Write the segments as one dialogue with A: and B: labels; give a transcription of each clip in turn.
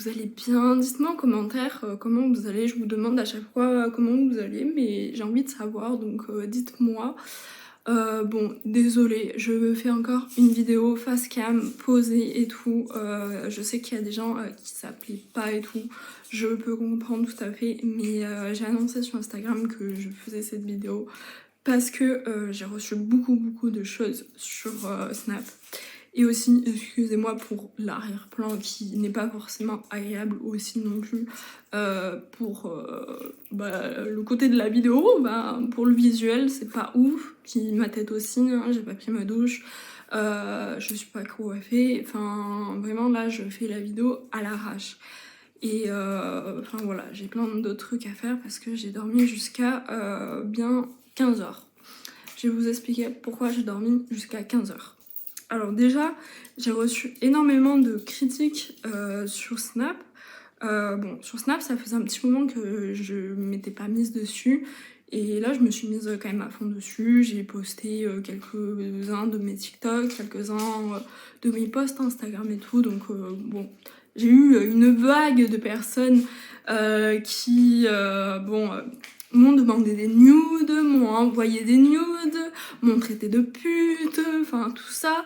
A: vous allez bien. Dites-moi en commentaire comment vous allez. Je vous demande à chaque fois comment vous allez, mais j'ai envie de savoir, donc dites-moi. Bon, désolée, je fais encore une vidéo face cam, posée et tout. Je sais qu'il y a des gens qui s'appliquent pas et tout. Je peux comprendre tout à fait, mais j'ai annoncé sur Instagram que je faisais cette vidéo parce que j'ai reçu beaucoup de choses sur Snap. Et aussi, excusez-moi pour l'arrière-plan qui n'est pas forcément agréable aussi non plus. Pour le côté de la vidéo, pour le visuel, c'est pas ouf. Puis ma tête aussi, hein, j'ai pas pris ma douche. Je suis pas coiffée. Enfin, vraiment là, je fais la vidéo à l'arrache. Et enfin voilà, j'ai plein d'autres trucs à faire parce que j'ai dormi jusqu'à bien 15h. Je vais vous expliquer pourquoi j'ai dormi jusqu'à 15h. Alors déjà, j'ai reçu énormément de critiques sur Snap. Bon, sur Snap, ça faisait un petit moment que je m'étais pas mise dessus. Et là, je me suis mise quand même à fond dessus. J'ai posté quelques-uns de mes TikTok, quelques-uns de mes posts Instagram et tout. Donc bon, j'ai eu une vague de personnes qui, m'ont demandé des nudes, m'ont envoyé des nudes, m'ont traité de pute, enfin tout ça.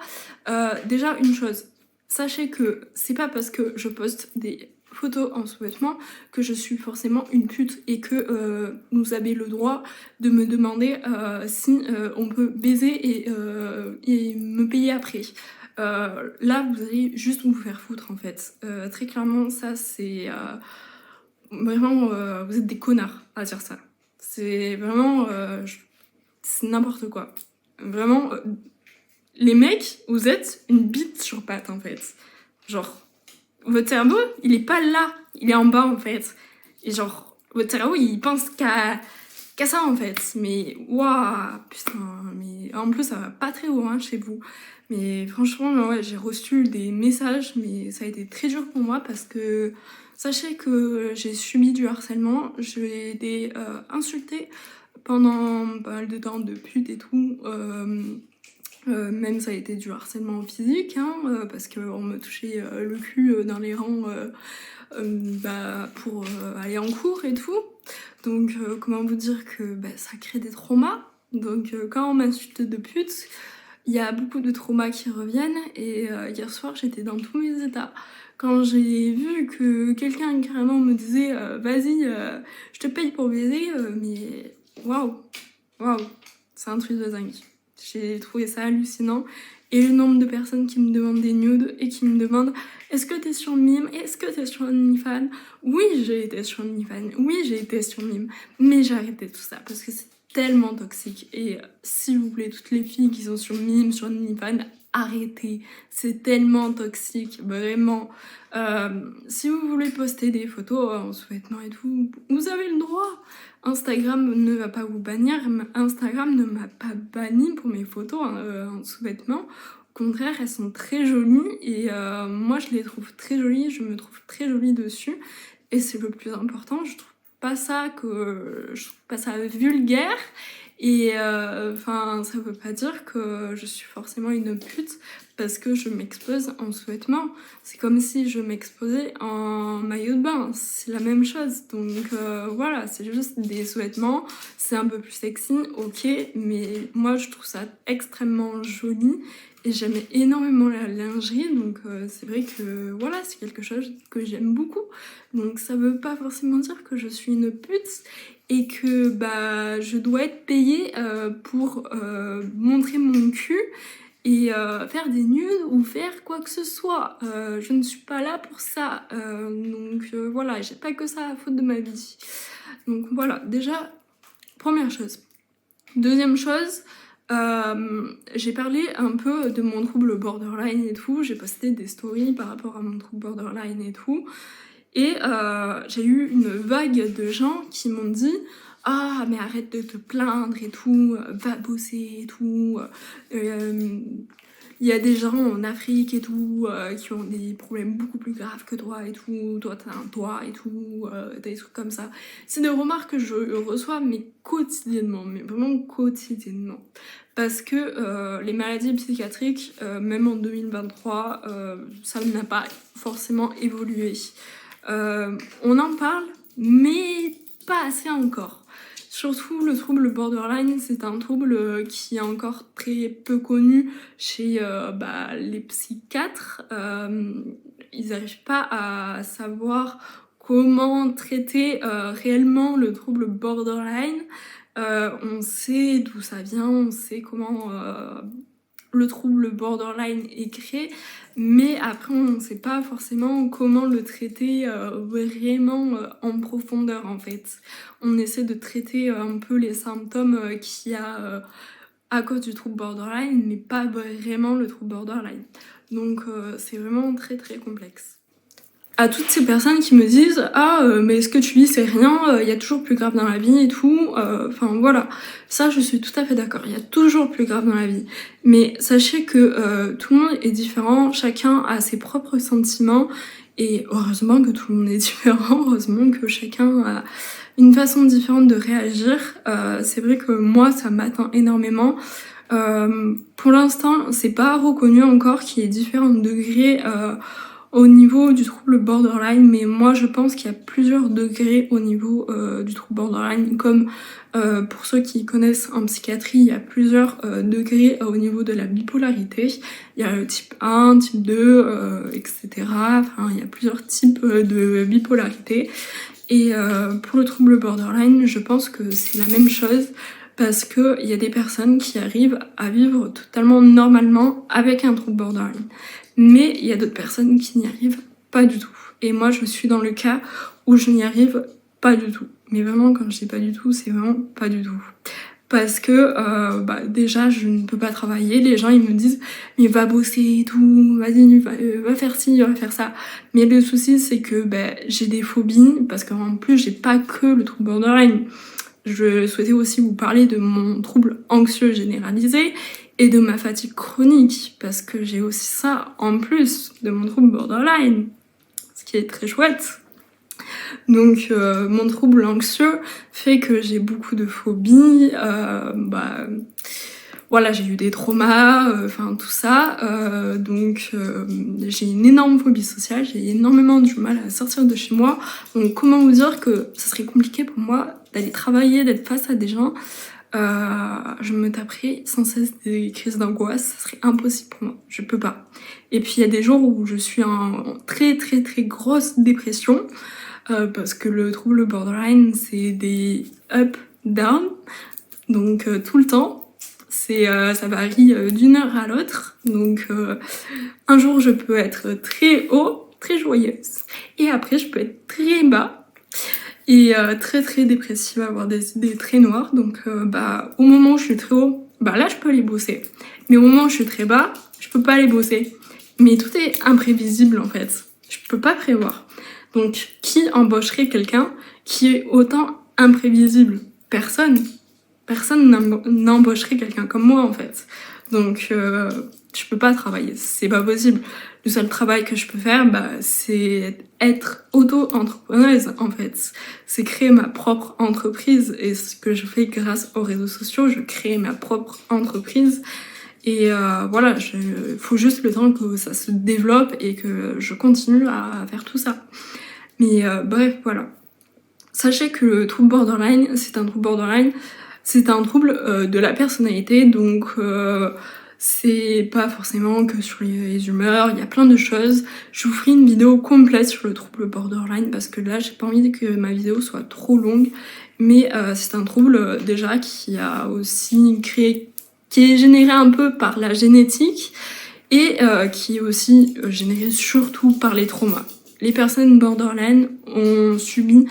A: Déjà une chose, sachez que c'est pas parce que je poste des photos en sous-vêtements que je suis forcément une pute et que vous avez le droit de me demander si on peut baiser et me payer après. Là vous allez juste vous faire foutre en fait. Très clairement ça c'est vraiment vous êtes des connards à dire ça. C'est vraiment c'est n'importe quoi. Vraiment les mecs, vous êtes une bite sur patte en fait. Genre, votre cerveau, il est pas là, il est en bas en fait. Et genre, votre cerveau, il pense qu'à ça en fait. Mais waouh, putain, mais en plus, ça va pas très haut hein, chez vous. Mais franchement, ouais, j'ai reçu des messages, mais ça a été très dur pour moi parce que sachez que j'ai subi du harcèlement, j'ai été insultée pendant pas mal de temps de pute et tout. Même ça a été du harcèlement physique, hein, parce qu'on me touchait le cul dans les rangs pour aller en cours et tout. Donc comment vous dire que ça crée des traumas. Donc quand on m'insulte de pute, il y a beaucoup de traumas qui reviennent. Et hier soir j'étais dans tous mes états. Quand j'ai vu que quelqu'un carrément me disait vas-y je te paye pour baiser, mais waouh, c'est un truc de dingue. J'ai trouvé ça hallucinant. Et le nombre de personnes qui me demandent des nudes et qui me demandent est-ce que t'es sur Mime? Est-ce que t'es sur OnlyFans? Oui, j'ai été sur OnlyFans. Oui, j'ai été sur Mime. Mais j'ai arrêté tout ça parce que c'est tellement toxique. Et s'il vous plaît, toutes les filles qui sont sur Mime, sur OnlyFans, arrêtez. C'est tellement toxique, vraiment. Si vous voulez poster des photos en sous-vêtements et tout, vous avez le droit. Instagram ne va pas vous bannir, Instagram ne m'a pas banni pour mes photos en sous-vêtements. Au contraire, elles sont très jolies et moi je les trouve très jolies, je me trouve très jolie dessus et c'est le plus important. Je trouve pas ça vulgaire et enfin ça veut pas dire que je suis forcément une pute parce que je m'expose en sous-vêtements. C'est comme si je m'exposais en maillot de bain, c'est la même chose. Donc voilà, c'est juste des sous-vêtements, c'est un peu plus sexy, ok, mais moi je trouve ça extrêmement joli et j'aime énormément la lingerie, donc c'est vrai que voilà, c'est quelque chose que j'aime beaucoup. Donc ça veut pas forcément dire que je suis une pute et que je dois être payée pour montrer mon cul et faire des nudes ou faire quoi que ce soit. Je ne suis pas là pour ça. Donc voilà, j'ai pas que ça à foutre de ma vie. Donc voilà, déjà, première chose. Deuxième chose, j'ai parlé un peu de mon trouble borderline et tout. J'ai posté des stories par rapport à mon trouble borderline et tout. Et j'ai eu une vague de gens qui m'ont dit ah mais arrête de te plaindre et tout, va bosser et tout. Il y a des gens en Afrique et tout qui ont des problèmes beaucoup plus graves que toi et tout. Toi t'as un toit et tout, des trucs comme ça. C'est des remarques que je reçois mais quotidiennement, mais vraiment quotidiennement. Parce que les maladies psychiatriques, même en 2023, ça n'a pas forcément évolué. On en parle, mais pas assez encore. Surtout le trouble borderline, c'est un trouble qui est encore très peu connu chez les psychiatres. Ils n'arrivent pas à savoir comment traiter réellement le trouble borderline. On sait d'où ça vient, on sait comment le trouble borderline est créé, mais après on ne sait pas forcément comment le traiter vraiment en profondeur en fait. On essaie de traiter un peu les symptômes qu'il y a à cause du trouble borderline, mais pas vraiment le trouble borderline. Donc c'est vraiment très très complexe. À toutes ces personnes qui me disent ah mais ce que tu vis c'est rien, il y a toujours plus grave dans la vie et tout, enfin voilà, ça je suis tout à fait d'accord, il y a toujours plus grave dans la vie, mais sachez que tout le monde est différent, chacun a ses propres sentiments et heureusement que tout le monde est différent, heureusement que chacun a une façon différente de réagir. C'est vrai que moi ça m'atteint énormément. Pour l'instant c'est pas reconnu encore qu'il y ait différents degrés au niveau du trouble borderline, mais moi je pense qu'il y a plusieurs degrés au niveau du trouble borderline, comme pour ceux qui connaissent en psychiatrie, il y a plusieurs degrés au niveau de la bipolarité. Il y a le type 1, type 2, etc. Enfin, il y a plusieurs types de bipolarité. Et pour le trouble borderline, je pense que c'est la même chose, parce qu'il y a des personnes qui arrivent à vivre totalement normalement avec un trouble borderline. Mais il y a d'autres personnes qui n'y arrivent pas du tout. Et moi, je suis dans le cas où je n'y arrive pas du tout. Mais vraiment, quand je dis pas du tout, c'est vraiment pas du tout. Parce que déjà, je ne peux pas travailler. Les gens, ils me disent « mais va bosser et tout, vas-y, va faire ci, va faire ça ». Mais le souci, c'est que j'ai des phobies, parce qu'en plus, j'ai pas que le trouble borderline. Je souhaitais aussi vous parler de mon trouble anxieux généralisé et de ma fatigue chronique, parce que j'ai aussi ça en plus de mon trouble borderline, ce qui est très chouette. Donc mon trouble anxieux fait que j'ai beaucoup de phobies, voilà, j'ai eu des traumas, enfin tout ça, donc j'ai une énorme phobie sociale, j'ai énormément du mal à sortir de chez moi. Donc comment vous dire que ça serait compliqué pour moi d'aller travailler, d'être face à des gens. Je me taperais sans cesse des crises d'angoisse, ça serait impossible pour moi, je peux pas. Et puis il y a des jours où je suis en très très très grosse dépression, parce que le trouble borderline c'est des up, down, donc tout le temps. Ça varie d'une heure à l'autre, donc un jour je peux être très haut, très joyeuse, et après je peux être très bas, et très très dépressive, avoir des idées très noires. Donc au moment où je suis très haut, là je peux aller bosser, mais au moment où je suis très bas, je peux pas aller bosser. Mais tout est imprévisible en fait, je peux pas prévoir. Donc qui embaucherait quelqu'un qui est autant imprévisible? Personne. Personne n'embaucherait quelqu'un comme moi en fait. Donc je peux pas travailler, c'est pas possible. Le seul travail que je peux faire, c'est être auto-entrepreneuse en fait. C'est créer ma propre entreprise, et ce que je fais grâce aux réseaux sociaux, je crée ma propre entreprise. Et voilà, il faut juste le temps que ça se développe et que je continue à faire tout ça. Mais bref, voilà. Sachez que le trouble borderline, c'est un trouble borderline, c'est un trouble de la personnalité, donc c'est pas forcément que sur les humeurs, il y a plein de choses. Je vous ferai une vidéo complète sur le trouble borderline, parce que là j'ai pas envie que ma vidéo soit trop longue, mais c'est un trouble déjà qui a aussi qui est généré un peu par la génétique, et qui est aussi généré surtout par les traumas. Les personnes borderline ont subi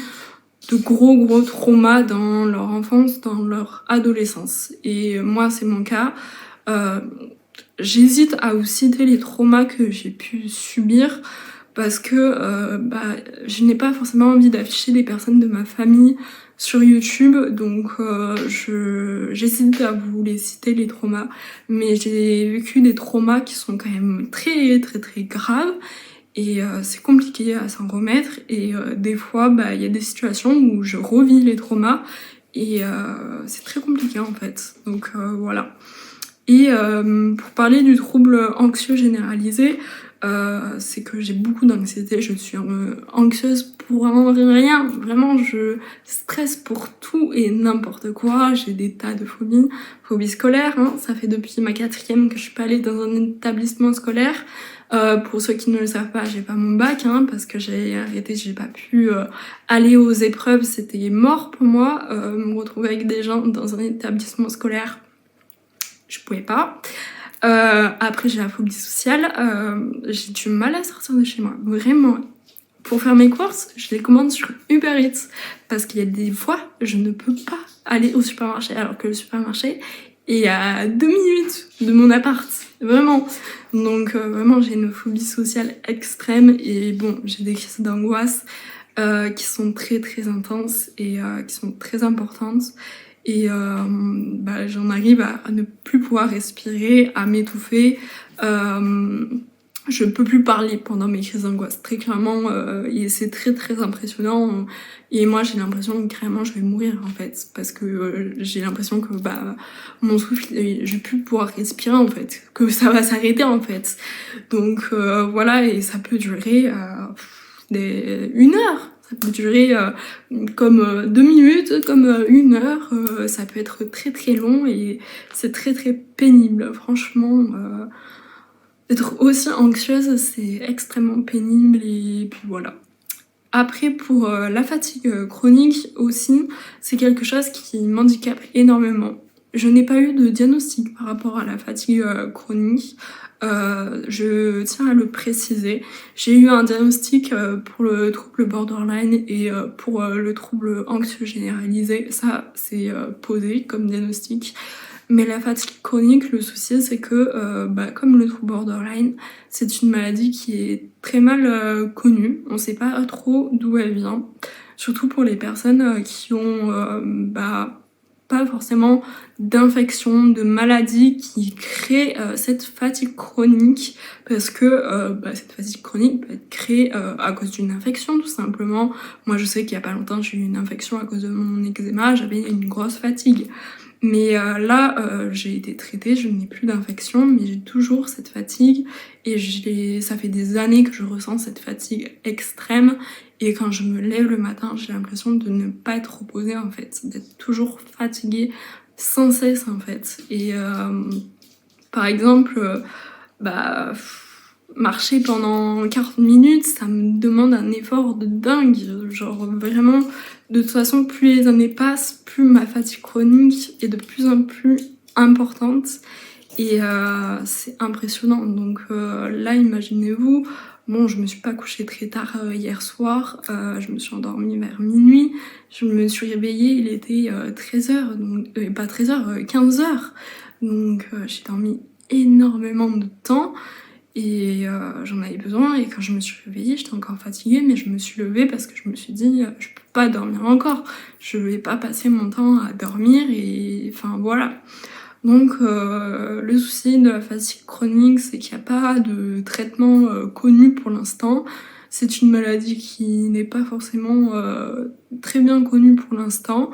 A: de gros traumas dans leur enfance, dans leur adolescence. Et moi, c'est mon cas. J'hésite à vous citer les traumas que j'ai pu subir, parce que je n'ai pas forcément envie d'afficher des personnes de ma famille sur YouTube, donc j'hésite à vous les citer, les traumas. Mais j'ai vécu des traumas qui sont quand même très graves, et c'est compliqué à s'en remettre, et des fois il y a des situations où je revis les traumas, et c'est très compliqué en fait. Donc voilà. Et pour parler du trouble anxieux généralisé, c'est que j'ai beaucoup d'anxiété, je suis anxieuse pour rien, vraiment je stresse pour tout et n'importe quoi, j'ai des tas de phobies, phobies scolaires, hein. Ça fait depuis ma 4e que je suis pas allée dans un établissement scolaire. Pour ceux qui ne le savent pas, j'ai pas mon bac, hein, parce que j'ai arrêté, j'ai pas pu aller aux épreuves, c'était mort pour moi. Me retrouver avec des gens dans un établissement scolaire, je pouvais pas. Après j'ai la phobie sociale, j'ai du mal à sortir de chez moi, vraiment. Pour faire mes courses, je les commande sur Uber Eats parce qu'il y a des fois je ne peux pas aller au supermarché alors que le supermarché est à 2 minutes de mon appart, vraiment. Donc vraiment j'ai une phobie sociale extrême et bon j'ai des crises d'angoisse qui sont très très intenses et qui sont très importantes. Et j'en arrive à ne plus pouvoir respirer, à m'étouffer. Je peux plus parler pendant mes crises d'angoisse, très clairement, et c'est très très impressionnant. Et moi j'ai l'impression que carrément je vais mourir en fait, parce que j'ai l'impression que mon souffle, je vais plus pouvoir respirer en fait, que ça va s'arrêter en fait. Donc voilà, et ça peut durer 1 heure. Ça peut durer comme 2 minutes, comme 1 heure, ça peut être très très long et c'est très très pénible, franchement. Être aussi anxieuse, c'est extrêmement pénible et puis voilà. Après, pour la fatigue chronique aussi, c'est quelque chose qui m'handicape énormément. Je n'ai pas eu de diagnostic par rapport à la fatigue chronique. Je tiens à le préciser. J'ai eu un diagnostic pour le trouble borderline et pour le trouble anxieux généralisé. Ça, c'est posé comme diagnostic. Mais la fatigue chronique, le souci, c'est que, comme le trouble borderline, c'est une maladie qui est très mal connue. On ne sait pas trop d'où elle vient. Surtout pour les personnes qui ont pas forcément d'infection, de maladie qui crée cette fatigue chronique. Parce que cette fatigue chronique peut être créée à cause d'une infection, tout simplement. Moi, je sais qu'il n'y a pas longtemps, j'ai eu une infection à cause de mon eczéma, j'avais une grosse fatigue. Mais là, j'ai été traitée, je n'ai plus d'infection, mais j'ai toujours cette fatigue et ça fait des années que je ressens cette fatigue extrême et quand je me lève le matin, j'ai l'impression de ne pas être reposée en fait, d'être toujours fatiguée sans cesse en fait. Et par exemple, marcher pendant 40 minutes, ça me demande un effort de dingue, genre vraiment. De toute façon, plus les années passent, plus ma fatigue chronique est de plus en plus importante et c'est impressionnant. Donc là, imaginez-vous, bon, je me suis pas couchée très tard hier soir, je me suis endormie vers minuit, je me suis réveillée, il était 13h, donc, pas 13h, 15h. Donc j'ai dormi énormément de temps. Et j'en avais besoin et quand je me suis réveillée, j'étais encore fatiguée mais je me suis levée parce que je me suis dit je peux pas dormir encore, je vais pas passer mon temps à dormir et enfin voilà. Donc le souci de la fatigue chronique, c'est qu'il n'y a pas de traitement connu pour l'instant. C'est une maladie qui n'est pas forcément très bien connue pour l'instant.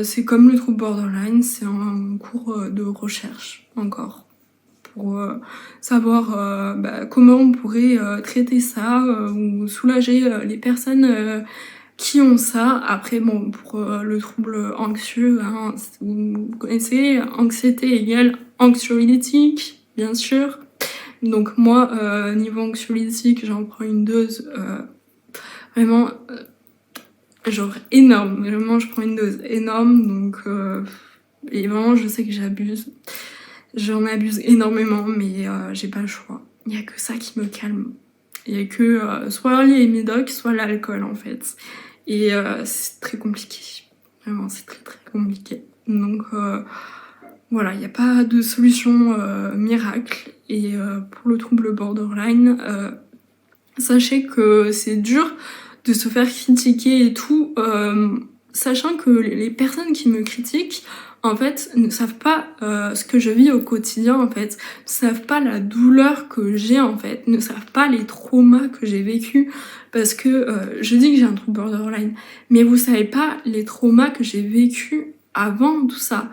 A: C'est comme le trouble borderline, c'est en cours de recherche encore pour savoir comment on pourrait traiter ça ou soulager les personnes qui ont ça. Après, bon, pour le trouble anxieux, hein, vous connaissez, anxiété égale anxiolytique, bien sûr. Donc moi, niveau anxiolytique, j'en prends une dose vraiment genre énorme. Vraiment, je prends une dose énorme, donc et vraiment, je sais que j'abuse. J'en abuse énormément, mais j'ai pas le choix. Il n'y a que ça qui me calme. Il n'y a que soit les médocs, soit l'alcool en fait. Et c'est très compliqué. Vraiment, c'est très très compliqué. Donc voilà, il n'y a pas de solution miracle. Et pour le trouble borderline, sachez que c'est dur de se faire critiquer et tout, sachant que les personnes qui me critiquent, en fait, ne savent pas ce que je vis au quotidien, en fait, ne savent pas la douleur que j'ai, en fait, ne savent pas les traumas que j'ai vécus, parce que je dis que j'ai un trouble borderline, mais vous savez pas les traumas que j'ai vécus avant tout ça.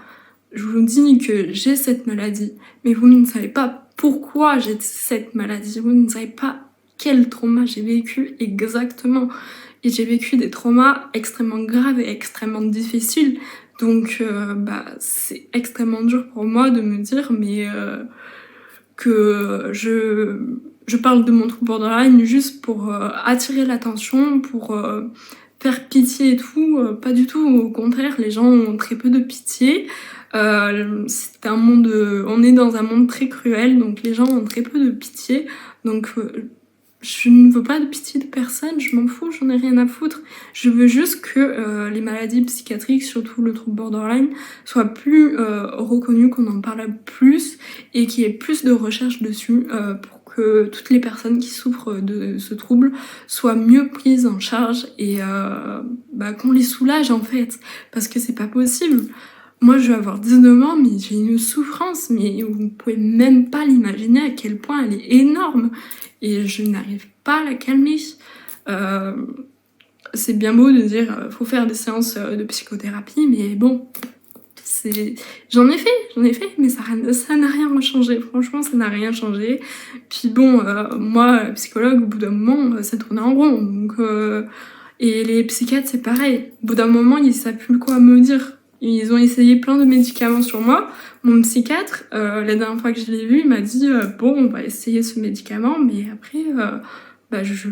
A: Je vous dis que j'ai cette maladie, mais vous ne savez pas pourquoi j'ai cette maladie, vous ne savez pas quel trauma j'ai vécu exactement. Et j'ai vécu des traumas extrêmement graves et extrêmement difficiles. Donc c'est extrêmement dur pour moi de me dire que je parle de mon trouble borderline juste pour attirer l'attention, pour faire pitié et tout. Pas du tout, au contraire, les gens ont très peu de pitié. C'est un monde, on est dans un monde très cruel, donc les gens ont très peu de pitié. Donc je ne veux pas de pitié de personne, je m'en fous, j'en ai rien à foutre. Je veux juste que les maladies psychiatriques, surtout le trouble borderline, soient plus reconnues, qu'on en parle plus et qu'il y ait plus de recherches dessus pour que toutes les personnes qui souffrent de ce trouble soient mieux prises en charge et qu'on les soulage en fait, parce que c'est pas possible. Moi, je vais avoir 19 ans, mais j'ai une souffrance, mais vous ne pouvez même pas l'imaginer à quel point elle est énorme. Et je n'arrive pas à la calmer. Euh, c'est bien beau de dire faut faire des séances de psychothérapie, mais bon, j'en ai fait, mais ça n'a rien changé. Franchement, ça n'a rien changé. Puis bon, moi, psychologue, au bout d'un moment, ça tourne en rond. Donc, et les psychiatres, c'est pareil. Au bout d'un moment, ils savent plus quoi me dire. Ils ont essayé plein de médicaments sur moi. Mon psychiatre, la dernière fois que je l'ai vu, il m'a dit bon, on va essayer ce médicament, mais après, je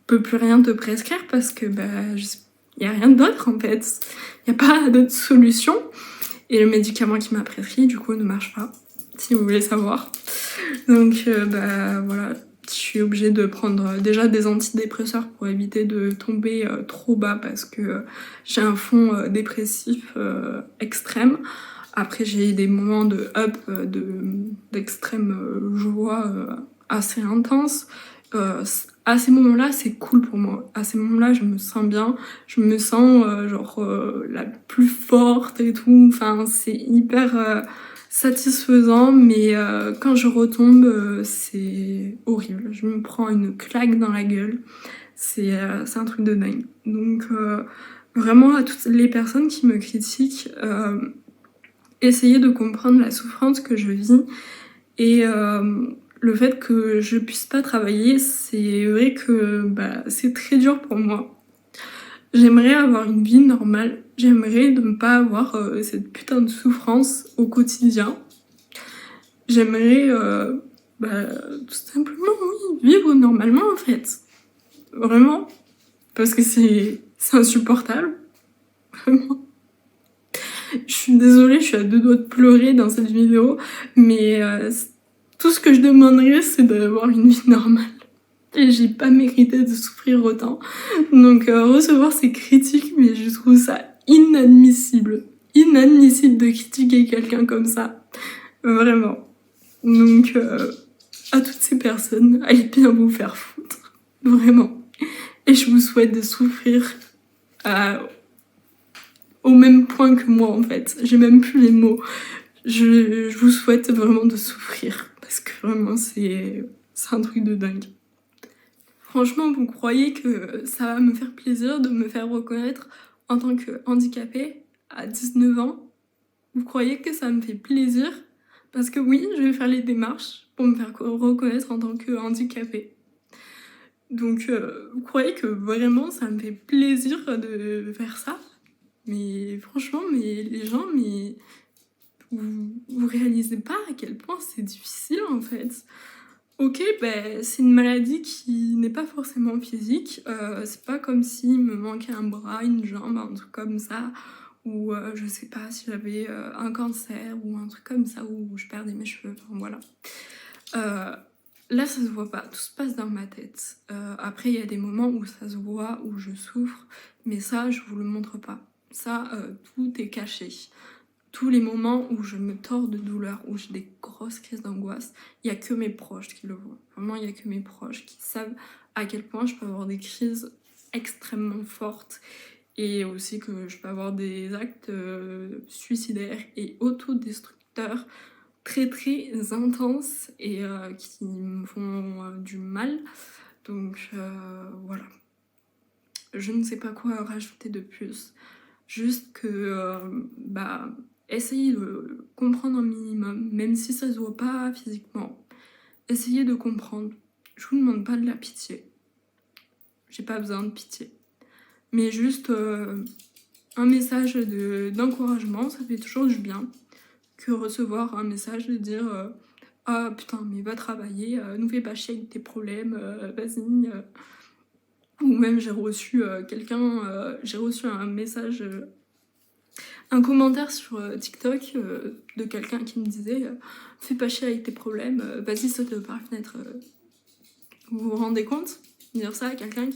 A: peux plus rien te prescrire parce que il n'y a rien d'autre en fait. Il n'y a pas d'autre solution. Et le médicament qu'il m'a prescrit, du coup, ne marche pas, si vous voulez savoir. Donc, voilà, je suis obligée de prendre déjà des antidépresseurs pour éviter de tomber trop bas parce que j'ai un fond dépressif extrême. Après, j'ai eu des moments de up, d'extrême joie assez intense. À ces moments-là, c'est cool pour moi. À ces moments-là, je me sens bien. Je me sens la plus forte et tout. Enfin, c'est hyper satisfaisant, mais quand je retombe, c'est horrible. Je me prends une claque dans la gueule. C'est un truc de dingue. Donc, vraiment, à toutes les personnes qui me critiquent, essayez de comprendre la souffrance que je vis et le fait que je puisse pas travailler, c'est vrai que c'est très dur pour moi. J'aimerais avoir une vie normale, j'aimerais ne pas avoir cette putain de souffrance au quotidien. J'aimerais tout simplement oui, vivre normalement en fait. Vraiment. Parce que c'est insupportable. Vraiment. Je suis désolée, je suis à deux doigts de pleurer dans cette vidéo, mais tout ce que je demanderais, c'est d'avoir une vie normale. Et j'ai pas mérité de souffrir autant. Donc recevoir ces critiques, mais je trouve ça inadmissible. Inadmissible de critiquer quelqu'un comme ça. Vraiment. Donc à toutes ces personnes, allez bien vous faire foutre. Vraiment. Et je vous souhaite de souffrir au même point que moi en fait. J'ai même plus les mots. Je vous souhaite vraiment de souffrir. Parce que vraiment, c'est un truc de dingue. Franchement, vous croyez que ça va me faire plaisir de me faire reconnaître en tant que handicapée à 19 ans? Vous croyez que ça me fait plaisir? Parce que oui, je vais faire les démarches pour me faire reconnaître en tant que handicapée. Donc, vous croyez que vraiment ça me fait plaisir de faire ça? Mais franchement, mais les gens, mais vous réalisez pas à quel point c'est difficile en fait. Ok, c'est une maladie qui n'est pas forcément physique. C'est pas comme s'il me manquait un bras, une jambe, un truc comme ça. Ou je sais pas si j'avais un cancer ou un truc comme ça, où je perdais mes cheveux. Enfin voilà. Là, ça se voit pas. Tout se passe dans ma tête. Après, il y a des moments où ça se voit, où je souffre. Mais ça, je vous le montre pas. Ça, tout est caché. Tous les moments où je me tords de douleur, où j'ai des grosses crises d'angoisse, il n'y a que mes proches qui le voient. Vraiment, il n'y a que mes proches qui savent à quel point je peux avoir des crises extrêmement fortes et aussi que je peux avoir des actes suicidaires et autodestructeurs très très intenses et qui me font du mal. Donc voilà. Je ne sais pas quoi rajouter de plus. Juste que essayez de comprendre un minimum, même si ça se voit pas physiquement. essayez de comprendre. Je vous demande pas de la pitié. J'ai pas besoin de pitié. Mais juste un message d'encouragement, ça fait toujours du bien que recevoir un message de dire ah putain, mais va travailler, nous fais pas chier avec tes problèmes, vas-y. Ou même j'ai reçu j'ai reçu un message, un commentaire sur TikTok de quelqu'un qui me disait fais pas chier avec tes problèmes, vas-y saute par la fenêtre. Vous vous rendez compte? Dire ça à quelqu'un